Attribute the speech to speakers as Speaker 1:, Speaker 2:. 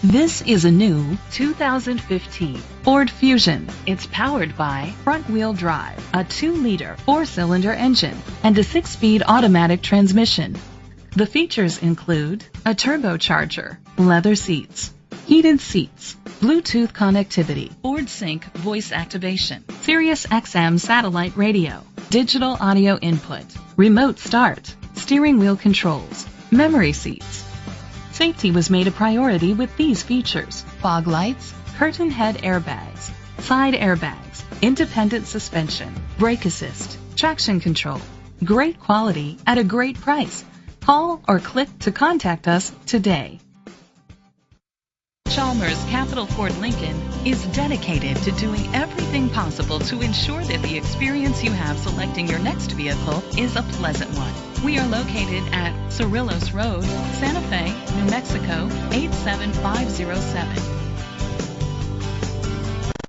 Speaker 1: This is a new 2015 Ford Fusion. It's powered by front-wheel drive, a 2-liter 4-cylinder engine, and a 6-speed automatic transmission. The features include a turbocharger, leather seats, heated seats, Bluetooth connectivity, Ford Sync voice activation, Sirius XM satellite radio, digital audio input, remote start, steering wheel controls, memory seats. Safety was made a priority with these features: fog lights, curtain head airbags, side airbags, independent suspension, brake assist, traction control. Great quality at a great price. Call or click to contact us today. Chalmers Capital Ford Lincoln is dedicated to doing everything possible to ensure that the experience you have selecting your next vehicle is a pleasant one. We are located at Cerrillos Road, Santa Fe, New Mexico 87507.